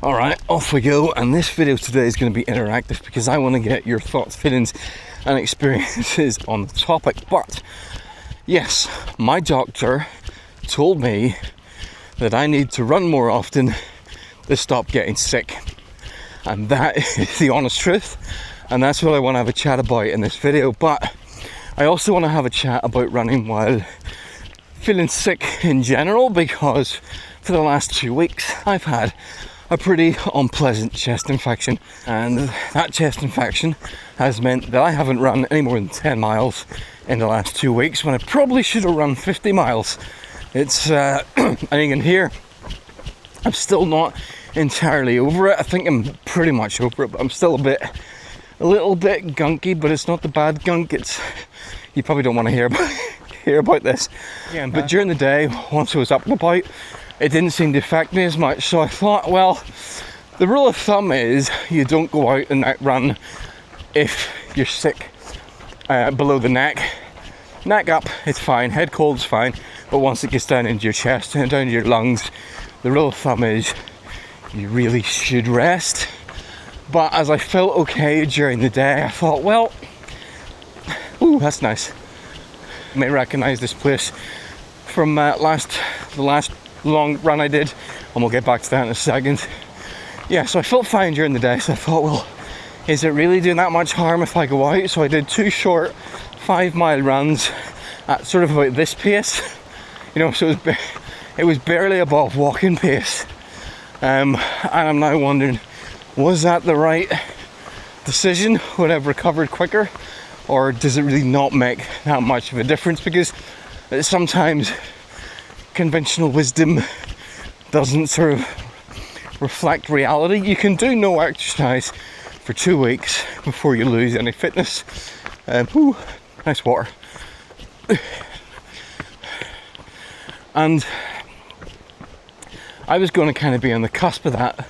Alright, off we go, and this video today is going to be interactive because I want to get your thoughts, feelings and experiences on the topic. But yes, my doctor told me that I need to run more often to stop getting sick, and that is the honest truth, and that's what I want to have a chat about in this video. But I also want to have a chat about running while feeling sick in general, because for the last 2 weeks I've had a pretty unpleasant chest infection, and that chest infection has meant that I haven't run any more than 10 miles in the last 2 weeks when I probably should have run 50 miles. It's and you can hear I'm still not entirely over it. I think I'm pretty much over it, but I'm still a little bit gunky, but it's not the bad gunk. It's, you probably don't want to hear about this. Yeah, but during the day, once I was up and about, it didn't seem to affect me as much. So I thought, well, the rule of thumb is you don't go out and run if you're sick below the neck. Neck up, it's fine. Head cold's fine. But once it gets down into your chest and down to your lungs, the rule of thumb is you really should rest. But as I felt okay during the day, I thought, well, ooh, that's nice. You may recognize this place from the last long run I did, and we'll get back to that in a second. Yeah, so I felt fine during the day, so I thought, well, is it really doing that much harm if I go out? So I did 2 short 5-mile runs at sort of about this pace, you know, so it was barely above walking pace, and I'm now wondering, was that the right decision? Would I have recovered quicker, or does it really not make that much of a difference? Because sometimes conventional wisdom doesn't sort of reflect reality. You can do no exercise for 2 weeks before you lose any fitness. Ooh, nice water. And I was going to kind of be on the cusp of that.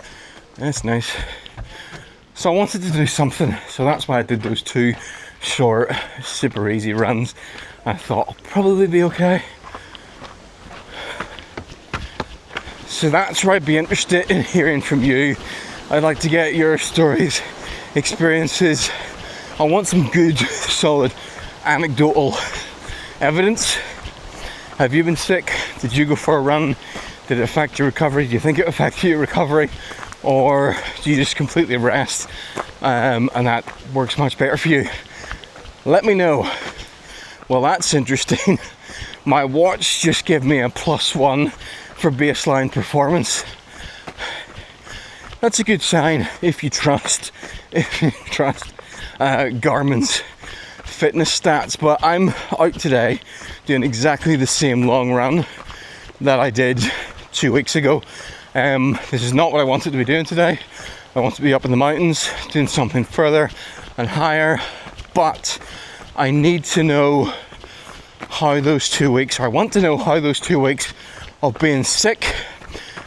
That's nice. So I wanted to do something, so that's why I did those 2 short, super easy runs. I thought I'll probably be okay. So that's where I'd be interested in hearing from you. I'd like to get your stories, experiences. I want some good, solid, anecdotal evidence. Have you been sick? Did you go for a run? Did it affect your recovery? Do you think it affected your recovery? Or do you just completely rest and that works much better for you? Let me know. Well, that's interesting. My watch just gave me a +1 for baseline performance. That's a good sign if you trust Garmin's fitness stats. But I'm out today doing exactly the same long run that I did 2 weeks ago. This is not what I wanted to be doing today. I want to be up in the mountains doing something further and higher, but I need to know how those 2 weeks, or I want to know how those 2 weeks of being sick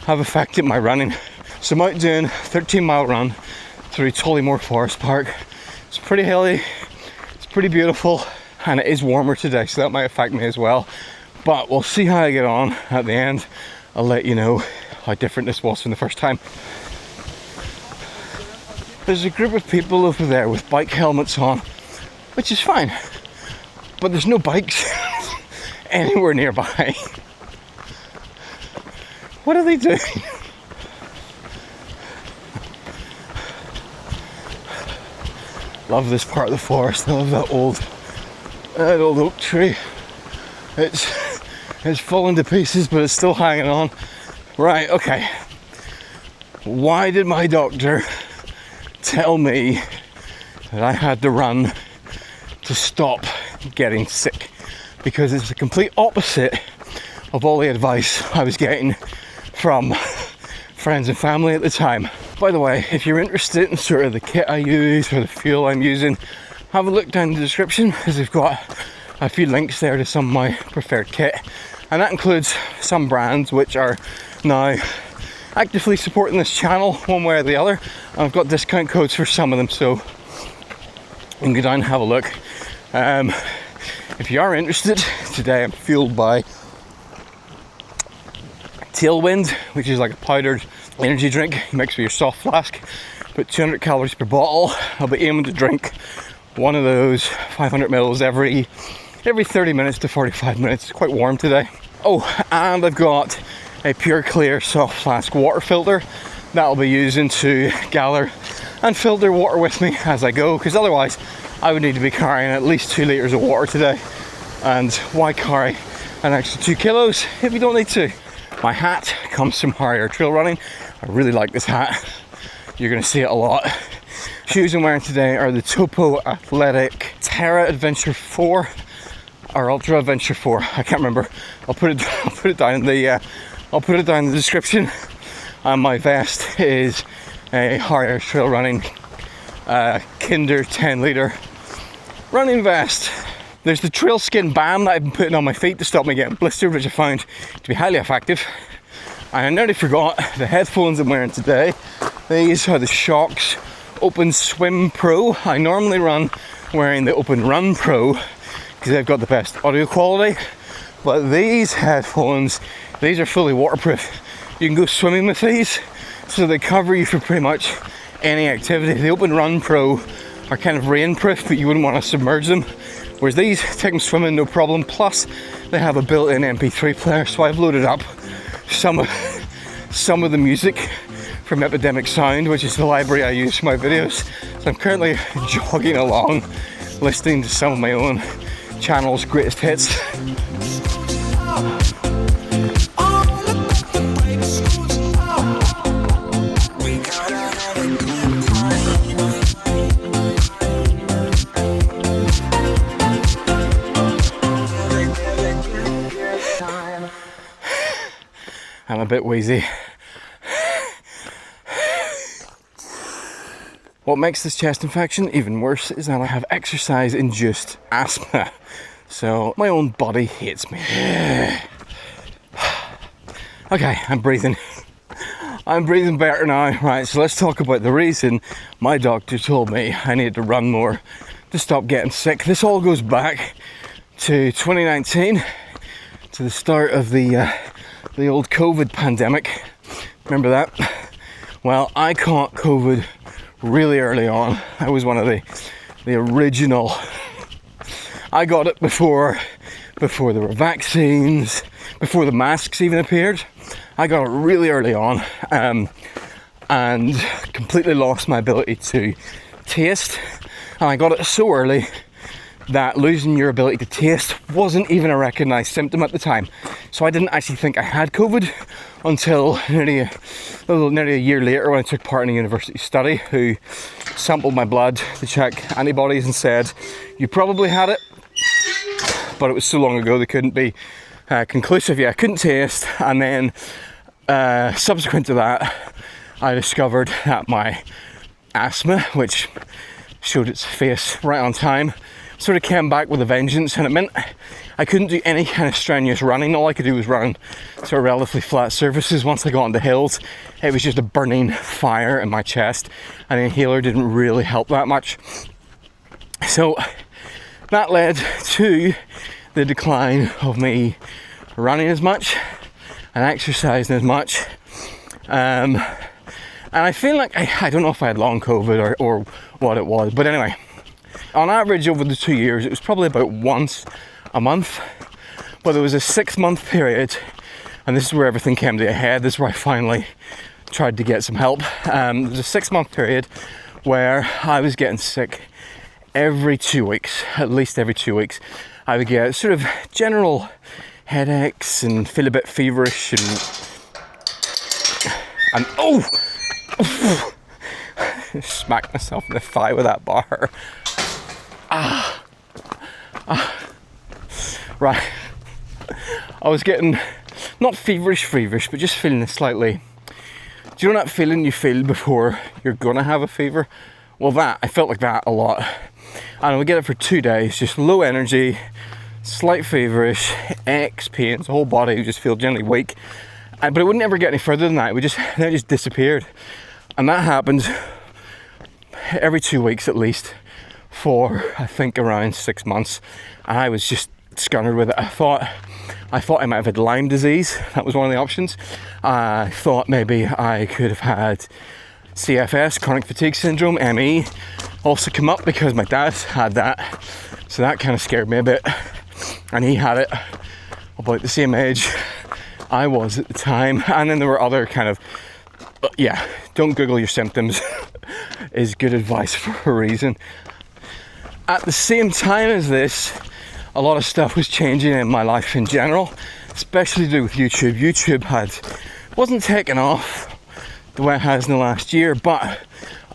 have affected my running. So I'm out doing a 13-mile run through Tollymore Forest Park. It's pretty hilly, it's pretty beautiful, and it is warmer today, so that might affect me as well. But we'll see how I get on at the end. I'll let you know how different this was from the first time. There's a group of people over there with bike helmets on, which is fine, but there's no bikes anywhere nearby. What are they doing? Love this part of the forest. I love that old oak tree. It's fallen to pieces, but it's still hanging on. Right, okay. Why did my doctor tell me that I had to run to stop getting sick? Because it's the complete opposite of all the advice I was getting from friends and family at the time. By the way, if you're interested in sort of the kit I use or the fuel I'm using, have a look down in the description, because they've got a few links there to some of my preferred kit, and that includes some brands which are now actively supporting this channel one way or the other. I've got discount codes for some of them, so you can go down and have a look. If you are interested, today I'm fueled by Tailwind, which is like a powdered energy drink mixed with your soft flask, but 200 calories per bottle. I'll be aiming to drink one of those 500 mils every 30 minutes to 45 minutes. It's quite warm today. Oh, and I've got a pure clear soft flask water filter that I'll be using to gather and filter water with me as I go, because otherwise I would need to be carrying at least 2 litres of water today, and why carry an extra 2 kilos if you don't need to? My hat comes from Harrier Trail Running. I really like this hat. You're going to see it a lot. Shoes I'm wearing today are the Topo Athletic Terra Adventure 4 or Ultra Adventure 4. I can't remember. I'll put it down in the description. And my vest is a Harrier Trail Running Kinder 10 litre running vest. There's the trail skin balm that I've been putting on my feet to stop me getting blistered, which I found to be highly effective. And I nearly forgot the headphones I'm wearing today. These are the Shocks Open Swim Pro. I normally run wearing the Open Run Pro because they've got the best audio quality. But these headphones, these are fully waterproof. You can go swimming with these, so they cover you for pretty much any activity. The Open Run Pro are kind of rainproof, but you wouldn't want to submerge them. Whereas these, take them swimming no problem. Plus, they have a built-in MP3 player, so I've loaded up some of the music from Epidemic Sound, which is the library I use for my videos. So I'm currently jogging along, listening to some of my own channel's greatest hits. I'm a bit wheezy. What makes this chest infection even worse is that I have exercise-induced asthma. So my own body hates me. Okay, I'm breathing. I'm breathing better now. Right, so let's talk about the reason my doctor told me I needed to run more to stop getting sick. This all goes back to 2019, to the start of the old COVID pandemic. Remember that? Well, I caught COVID really early on. I was one of the original. I got it before there were vaccines, before the masks even appeared. I got it really early on, and completely lost my ability to taste. And I got it so early that losing your ability to taste wasn't even a recognised symptom at the time. So I didn't actually think I had COVID until nearly a year later, when I took part in a university study who sampled my blood to check antibodies and said, you probably had it, but it was so long ago they couldn't be conclusive. Yeah, I couldn't taste. And then subsequent to that, I discovered that my asthma, which showed its face right on time, sort of came back with a vengeance, and it meant I couldn't do any kind of strenuous running. All I could do was run sort of relatively flat surfaces. Once I got into hills, it was just a burning fire in my chest, and the inhaler didn't really help that much. So that led to the decline of me running as much and exercising as much. And I feel like, I don't know if I had long COVID or what it was, but anyway, on average over the 2 years, it was probably about once a month. But there was a 6-month period, and this is where everything came to a head. This is where I finally tried to get some help. There was a 6-month period where I was getting sick every 2 weeks, at least every 2 weeks. I would get sort of general headaches and feel a bit feverish and oh! Smacked myself in the thigh with that bar. Right. I was getting not feverish, but just feeling slightly. Do you know that feeling you feel before you're gonna have a fever? Well, I felt like that a lot. And I would get it for 2 days, just low energy, slight feverish, aches, pains, the whole body would just feel generally weak. But it wouldn't ever get any further than that. It just disappeared. And that happened every 2 weeks at least for, I think, around 6 months. And I was just scunnered with it. I thought I thought I might have had Lyme disease. That was one of the options. I thought maybe I could have had CFS, chronic fatigue syndrome, ME, also come up because my dad had that. So that kind of scared me a bit. And he had it about the same age I was at the time. And then there were other kind of, yeah, don't Google your symptoms is good advice for a reason. At the same time as this, a lot of stuff was changing in my life in general, especially to do with YouTube. YouTube wasn't taking off the way it has in the last year, but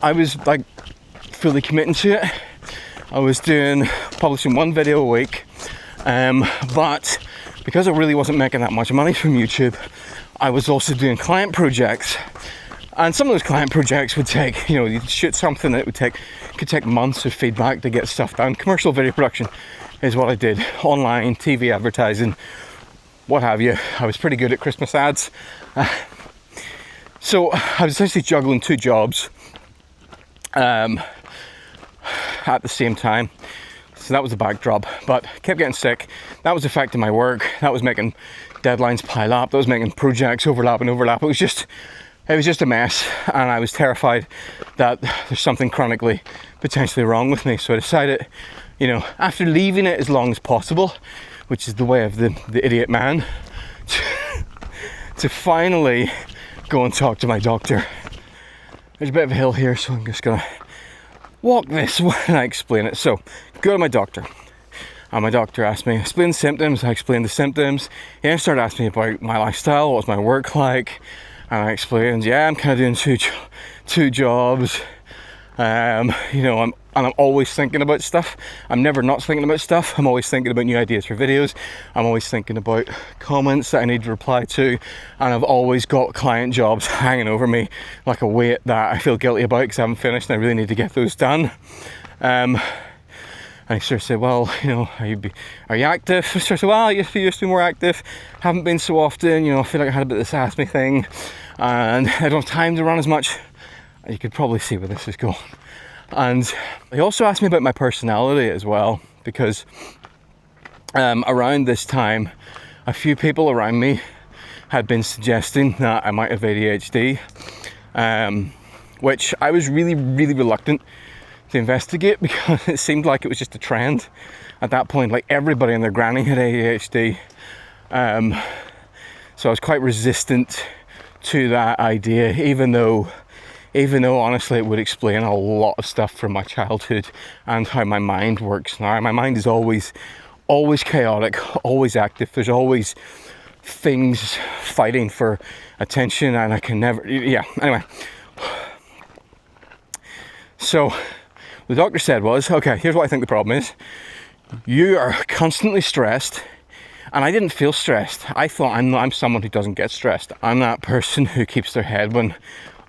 I was like fully committing to it. I was publishing one video a week, but because I really wasn't making that much money from YouTube, I was also doing client projects. And some of those client projects would take, you'd shoot something that could take months of feedback to get stuff done. Commercial video production is what I did. Online, TV advertising, what have you. I was pretty good at Christmas ads. So I was essentially juggling 2 jobs at the same time. So that was the backdrop, but kept getting sick. That was affecting my work. That was making deadlines pile up. That was making projects overlap. It was just a mess, and I was terrified that there's something chronically potentially wrong with me. So I decided, after leaving it as long as possible, which is the way of the idiot man, to finally go and talk to my doctor. There's a bit of a hill here, so I'm just gonna walk this when I explain it. So, go to my doctor. And my doctor asked me, explain the symptoms. I explained the symptoms. He then started asking me about my lifestyle, what was my work like. And I explained, I'm kind of doing two jobs. I'm always thinking about stuff. I'm never not thinking about stuff. I'm always thinking about new ideas for videos. I'm always thinking about comments that I need to reply to. And I've always got client jobs hanging over me like a weight that I feel guilty about because I haven't finished and I really need to get those done. And he sort of said, well, are you active? I sort of said, well, I used to be more active. Haven't been so often. I feel like I had a bit of this ask me thing. And I don't have time to run as much. You could probably see where this is going. And he also asked me about my personality as well, because around this time, a few people around me had been suggesting that I might have ADHD, which I was really, really reluctant to investigate because it seemed like it was just a trend at that point. Like everybody and their granny had ADHD. So I was quite resistant to that idea, even though honestly it would explain a lot of stuff from my childhood and how my mind works now. My mind is always chaotic, always active. There's always things fighting for attention, and I can never, anyway. So the doctor said was, okay, here's what I think the problem is. You are constantly stressed. And I didn't feel stressed. I thought I'm someone who doesn't get stressed. I'm that person who keeps their head when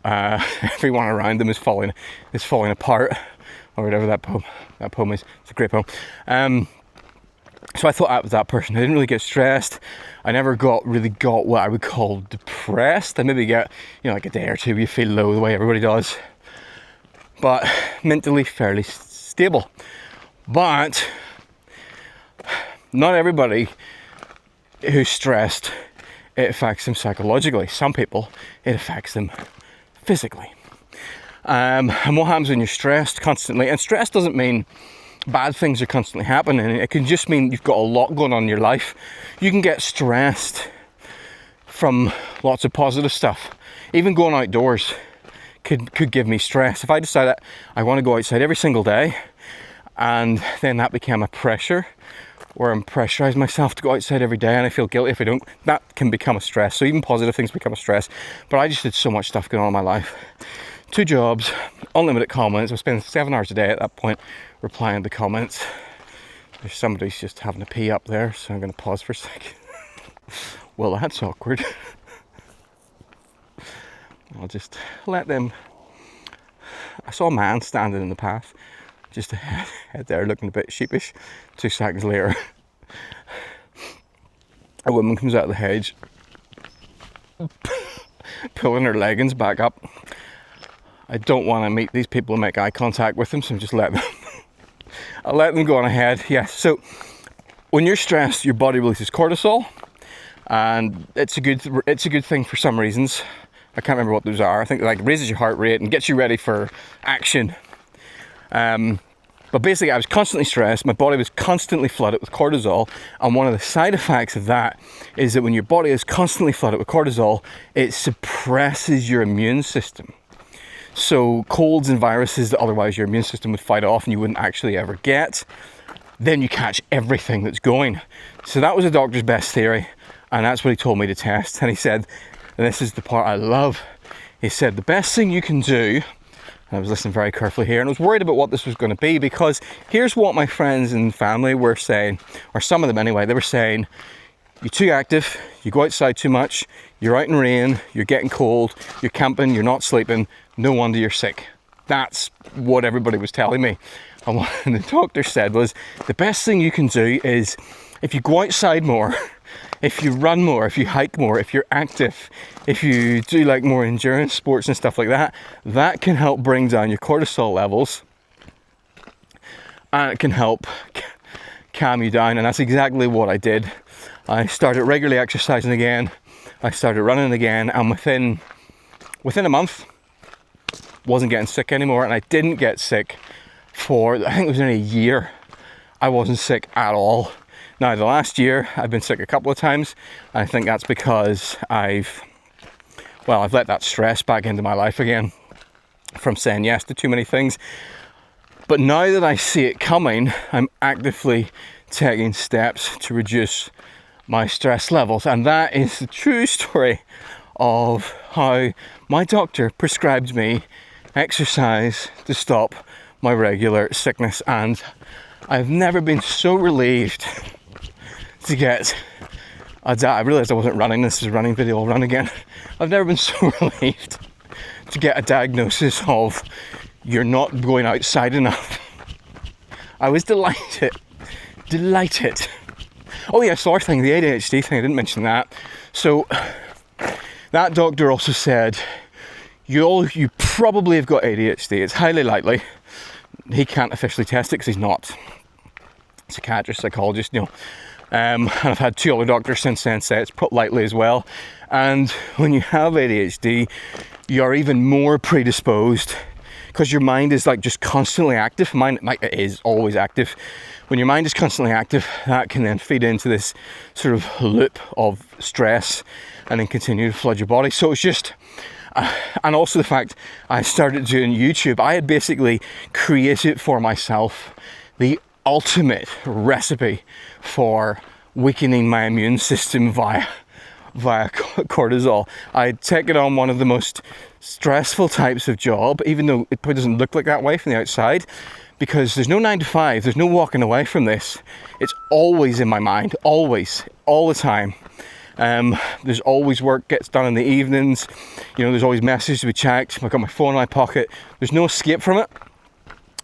everyone around them is falling apart, or whatever that poem is. It's a great poem. So I thought I was that person. I didn't really get stressed. I never really got what I would call depressed. I maybe get like a day or two you feel low the way everybody does, but mentally fairly stable. But not everybody who's stressed, it affects them psychologically. Some people, it affects them physically. And what happens when you're stressed constantly? And stress doesn't mean bad things are constantly happening. It can just mean you've got a lot going on in your life. You can get stressed from lots of positive stuff. Even going outdoors could give me stress. If I decided I want to go outside every single day, and then that became a pressure, where I'm pressurizing myself to go outside every day and I feel guilty if I don't, that can become a stress. So even positive things become a stress. But I just had so much stuff going on in my life. 2 jobs, unlimited comments. I was spending 7 hours a day at that point replying to comments. There's somebody's just having a pee up there, so I'm going to pause for a sec. Well, that's awkward. I'll just let them. I saw a man standing in the path, just ahead there, looking a bit sheepish. 2 seconds later, a woman comes out of the hedge, pulling her leggings back up. I don't want to meet these people and make eye contact with them, so I'm just I'll let them go on ahead. Yeah, so when you're stressed, your body releases cortisol, and it's a good thing for some reasons. I can't remember what those are. I think it like raises your heart rate and gets you ready for action. But basically, I was constantly stressed. My body was constantly flooded with cortisol, and one of the side effects of that is that when your body is constantly flooded with cortisol, it suppresses your immune system. So colds and viruses that otherwise your immune system would fight off and you wouldn't actually ever get, then you catch everything that's going. So that was the doctor's best theory, and that's what he told me to test. And he said, and this is the part I love, he said, the best thing you can do, and I was listening very carefully here, and I was worried about what this was going to be, because here's what my friends and family were saying, or some of them anyway, they were saying, you're too active, you go outside too much, you're out in rain, you're getting cold, you're camping, you're not sleeping, no wonder you're sick. That's what everybody was telling me. And what the doctor said was, the best thing you can do is, if you go outside more, if you run more, if you hike more, if you're active, if you do like more endurance sports and stuff like that, that can help bring down your cortisol levels, and it can help calm you down. And that's exactly what I did. I started regularly exercising again, I started running again, and within a month, wasn't getting sick anymore. And I didn't get sick for, I think it was only a year. I wasn't sick at all. Now, the last year, I've been sick a couple of times. I think that's because I've let that stress back into my life again from saying yes to too many things. But now that I see it coming, I'm actively taking steps to reduce my stress levels. And that is the true story of how my doctor prescribed me exercise to stop my regular sickness. And I've never been so relieved to get I realised I wasn't running. This is a running video. I'll run again. I've never been so relieved to get a diagnosis of you're not going outside enough. I was delighted. Oh yeah, sorry thing, the ADHD thing, I didn't mention that. So that doctor also said, you probably have got ADHD. It's highly likely. He can't officially test it because he's not a psychiatrist, psychologist, and I've had 2 other doctors since then say it's put lightly as well. And when you have ADHD, you're even more predisposed because your mind is like just constantly active. Mine is always active. When your mind is constantly active, that can then feed into this sort of loop of stress and then continue to flood your body. So it's just, and also the fact I started doing YouTube, I had basically created for myself the ultimate recipe for weakening my immune system via cortisol. I'd taken on one of the most stressful types of job, even though it probably doesn't look like that way from the outside, because there's no 9 to 5, there's no walking away from this. It's always in my mind, always, all the time. There's always work gets done in the evenings, there's always messages to be checked. I've got my phone in my pocket, there's no escape from it.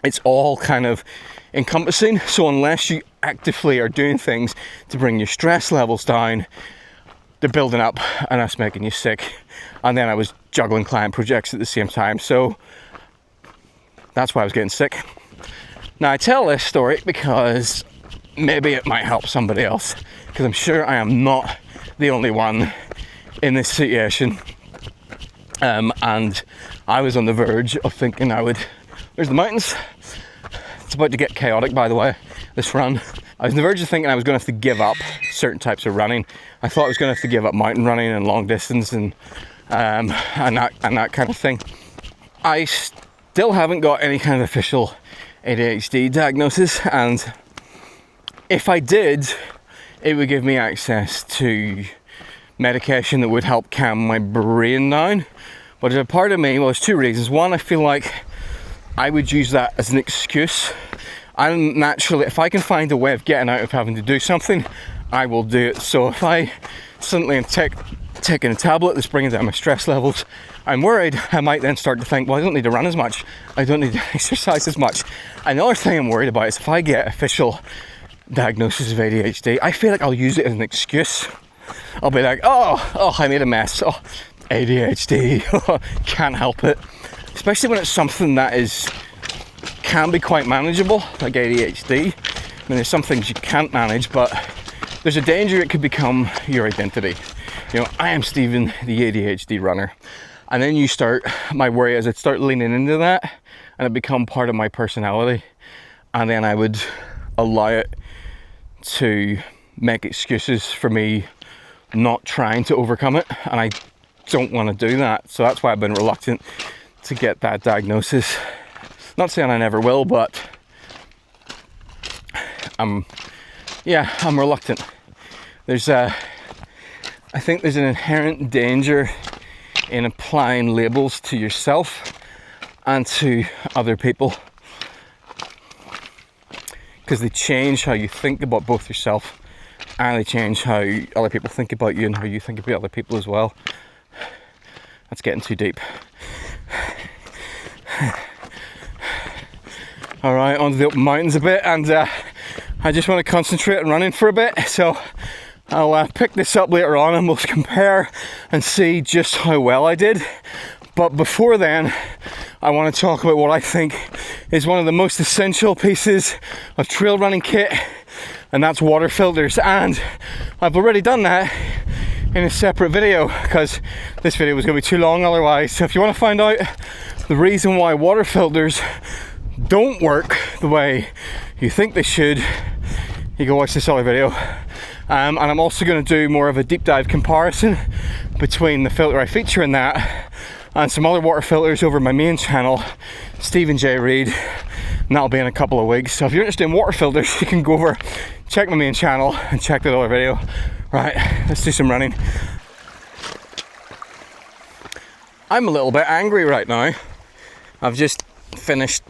It's all kind of encompassing. So unless you actively are doing things to bring your stress levels down, they're building up and that's making you sick. And then I was juggling client projects at the same time, so that's why I was getting sick. Now I tell this story because maybe it might help somebody else, because I'm sure I am not the only one in this situation. And I was on the verge of thinking there's the mountains. It's about to get chaotic, by the way, this run. I was on the verge of thinking I was going to have to give up certain types of running. I thought I was going to have to give up mountain running and long distance and that kind of thing. I still haven't got any kind of official ADHD diagnosis, and if I did, it would give me access to medication that would help calm my brain down. But there's a part of me, there's 2 reasons. One, I feel like I would use that as an excuse. And naturally, if I can find a way of getting out of having to do something, I will do it. So if I suddenly am taking a tablet that's bringing down my stress levels, I'm worried I might then start to think, well, I don't need to run as much, I don't need to exercise as much. Another thing I'm worried about is if I get official diagnosis of ADHD, I feel like I'll use it as an excuse. I'll be like, oh, I made a mess, ADHD, can't help it. Especially when it's something that can be quite manageable, like ADHD. mean, there's some things you can't manage, but there's a danger it could become your identity. You know, I am Stephen, the ADHD runner. And then my worry is I'd start leaning into that and it become part of my personality. And then I would allow it to make excuses for me not trying to overcome it. And I don't want to do that. So that's why I've been reluctant to get that diagnosis. Not saying I never will, but I'm reluctant. I think there's an inherent danger in applying labels to yourself and to other people, because they change how you think about both yourself and they change how other people think about you and how you think about other people as well. That's getting too deep. Alright, on to the open mountains a bit, and I just want to concentrate on running for a bit, so I'll pick this up later on and we'll compare and see just how well I did. But before then, I want to talk about what I think is one of the most essential pieces of trail running kit, and that's water filters. And I've already done that in a separate video because this video was going to be too long otherwise. So if you want to find out the reason why water filters don't work the way you think they should, you go watch this other video. And I'm also going to do more of a deep dive comparison between the filter I feature in that and some other water filters over my main channel, Stephen J. Reid, and that'll be in a couple of weeks. So if you're interested in water filters, you can go over, check my main channel and check that other video. Right, let's do some running. I'm a little bit angry right now. I've just finished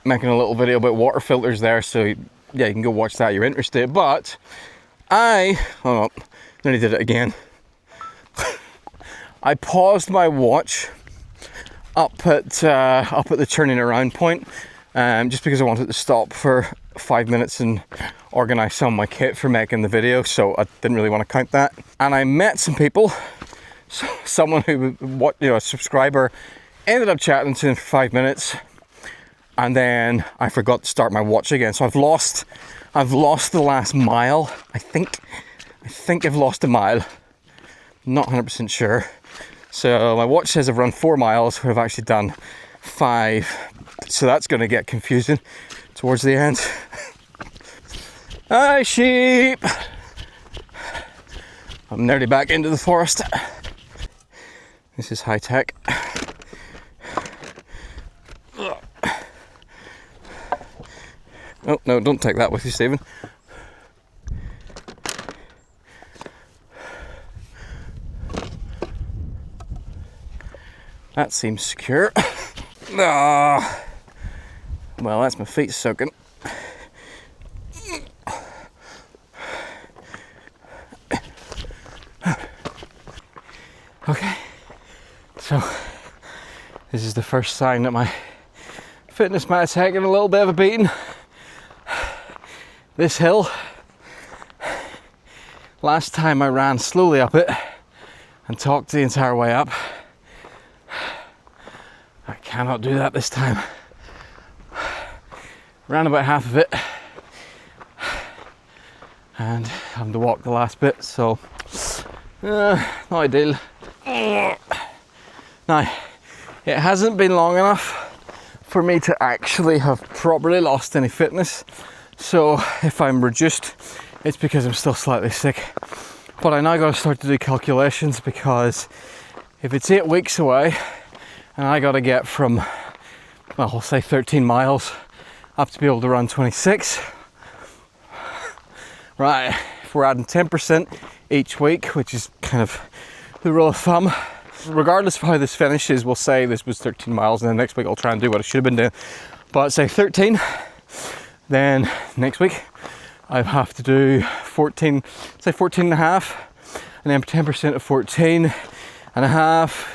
making a little video about water filters there, so yeah, you can go watch that if you're interested. But nearly did it again. I paused my watch up at the turning around point, just because I wanted to stop for 5 minutes and organise some of my kit for making the video. So I didn't really want to count that. And I met some people. So someone who, a subscriber, ended up chatting to him for 5 minutes. And then I forgot to start my watch again. So I've lost the last mile. I think I've lost a mile. Not 100% sure. So my watch says I've run 4 miles, but I've actually done 5. So that's going to get confusing towards the end. Hi, sheep. I'm nearly back into the forest. This is high tech. Oh, no, don't take that with you, Stephen. That seems secure. Ah. Well, that's my feet soaking. Okay, so this is the first sign that my fitness mat is taking a little bit of a beating. This hill, last time I ran slowly up it and talked the entire way up. I cannot do that this time. Ran about half of it and having to walk the last bit, so not ideal. Now, it hasn't been long enough for me to actually have properly lost any fitness. So if I'm reduced, it's because I'm still slightly sick. But I now got to start to do calculations, because if it's 8 weeks away and I got to get from, well, I'll say 13 miles up to be able to run 26. Right, if we're adding 10% each week, which is kind of the rule of thumb, regardless of how this finishes, we'll say this was 13 miles and then next week I'll try and do what I should have been doing. But say 13. Then next week I have to do 14, say 14 and a half, and then 10% of 14 and a half.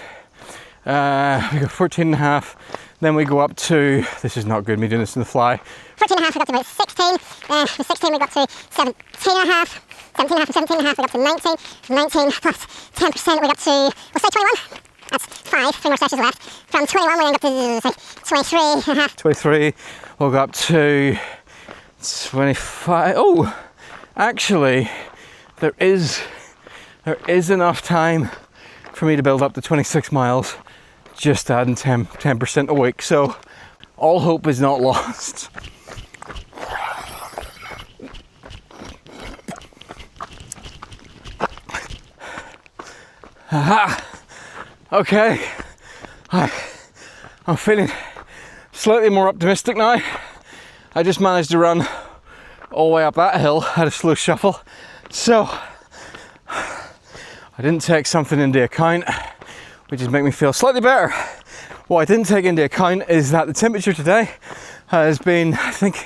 We go 14 and a half, then we go up to, this is not good, me doing this in the fly. 14 and a half, we got to about 16. From 16 we got to 17 and a half. 17 and a half, from 17 and a half we got to 19. From 19 plus 10% we got to, we'll say 21. That's 3 more sessions left. From 21 we then got to say 23 and a half. 23, we'll go up to 25. Oh, actually, there is enough time for me to build up to 26 miles, just adding 10% a week. So all hope is not lost. Aha! Okay, I'm feeling slightly more optimistic now. I just managed to run all the way up that hill at a slow shuffle, so I didn't take something into account, which is making me feel slightly better. What I didn't take into account is that the temperature today has been, I think,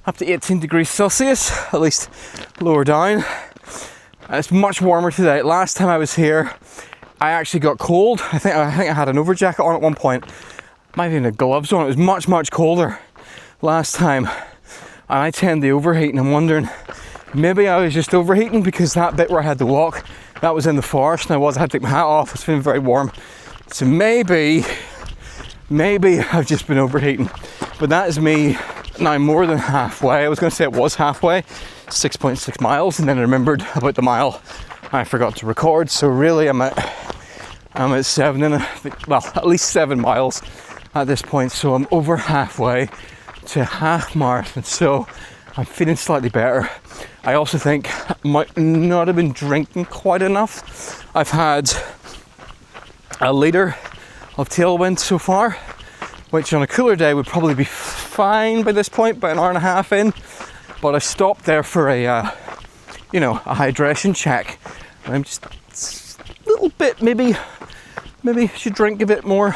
up to 18 degrees Celsius, at least lower down. It's much warmer today. Last time I was here, I actually got cold. I think I had an over jacket on at one point. Might even have gloves on. It was much colder last time. And I tend to overheat, and I'm wondering, maybe I was just overheating because that bit where I had to walk, that was in the forest, and I had to take my hat off. It's feeling very warm. So maybe I've just been overheating. But that is me now more than halfway. I was going to say it was halfway, 6.6 miles, and then I remembered about the mile I forgot to record. So really I'm at 7 and at least 7 miles at this point. So I'm over halfway to half marathon. So I'm feeling slightly better. I also think I might not have been drinking quite enough. I've had a litre of Tailwind so far, which on a cooler day would probably be fine by this point, by an hour and a half in. But I stopped there for a hydration check. And I'm just a little bit, maybe I should drink a bit more.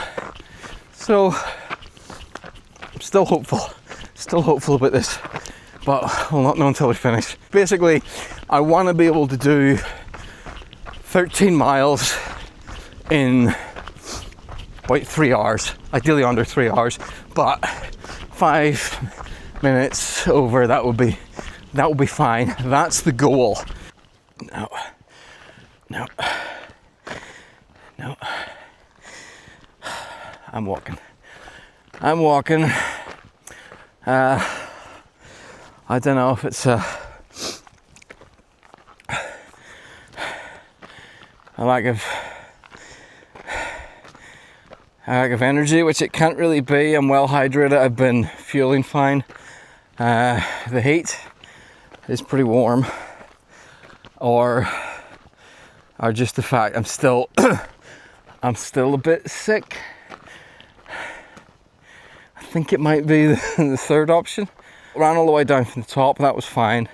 So I'm still hopeful about this, but I'll not know until we finish. Basically, I want to be able to do 13 miles in about 3 hours, ideally under 3 hours, but 5 minutes over, that would be fine. That's the goal. No. I'm walking. I don't know if it's a lack of energy, which it can't really be. I'm well hydrated. I've been fueling fine. The heat is pretty warm, or just the fact I'm still a bit sick. I think it might be the third option. Ran all the way down from the top, that was fine.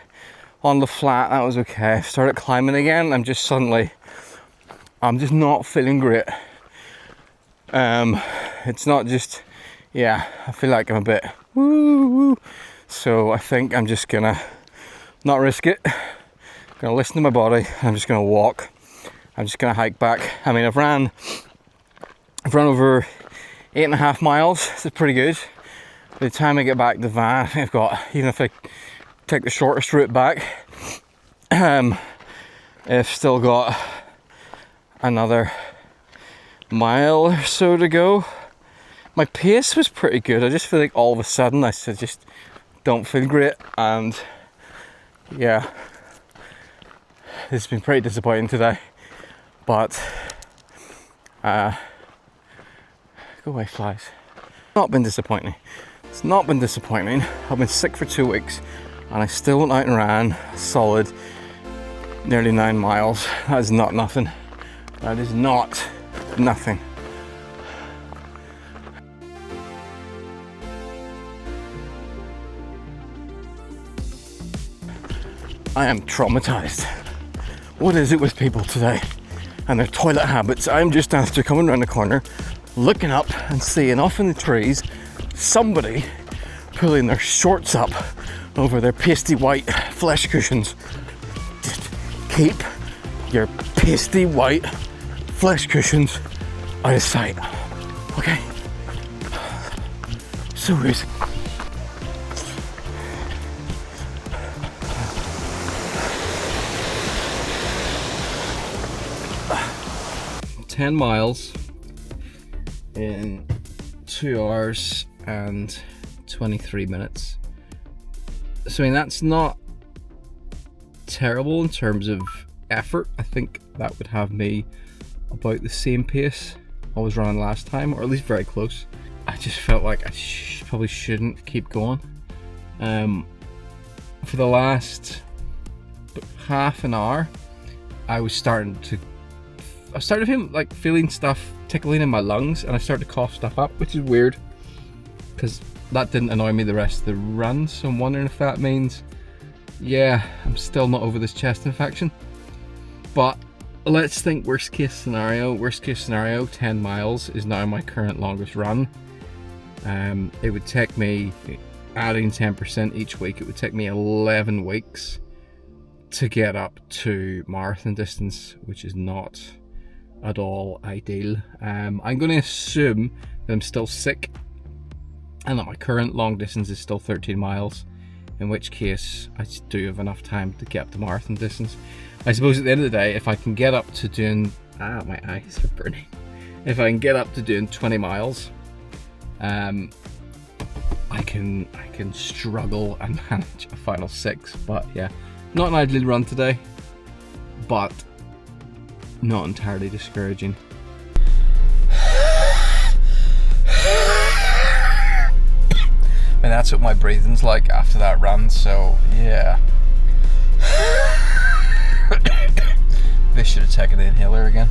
On the flat, that was okay. Started climbing again, I'm just not feeling great. It's not just, I feel like I'm a bit woo. So I think I'm just gonna not risk it. Gonna listen to my body. I'm just gonna walk. I'm just gonna hike back. I mean, I've run over 8.5 miles. This is pretty good. By the time I get back to the van, I think I've got, even if I take the shortest route back, I've still got another mile or so to go. My pace was pretty good. I just feel like all of a sudden I just don't feel great, and yeah, it's been pretty disappointing today. But go away, flies. It's not been disappointing. I've been sick for 2 weeks and I still went out and ran a solid nearly 9 miles. That is not nothing. That is not nothing. I am traumatized. What is it with people today and their toilet habits? I'm just after coming around the corner, looking up and seeing off in the trees somebody pulling their shorts up over their pasty white flesh cushions. Just keep your pasty white flesh cushions out of sight, okay? So rude. "10 miles in 2 hours and 23 minutes. So I mean, that's not terrible in terms of effort. I think that would have me about the same pace I was running last time, or at least very close. I just felt like I probably shouldn't keep going. For the last half an hour, I started feeling stuff tickling in my lungs, and I started to cough stuff up, which is weird because that didn't annoy me the rest of the run. So I'm wondering if that means, yeah, I'm still not over this chest infection. But let's think worst case scenario. Worst case scenario, 10 miles is now my current longest run. It would take me, adding 10% each week, it would take me 11 weeks to get up to marathon distance, which is not at all ideal. I'm going to assume that I'm still sick and that my current long distance is still 13 miles, in which case I do have enough time to get up to marathon distance. I suppose at the end of the day, if I can get up to doing, my eyes are burning. If I can get up to doing 20 miles, I can struggle and manage a final 6. But yeah, not an ideal run today, but not entirely discouraging. And that's what my breathing's like after that run, so yeah. They should have taken the inhaler again.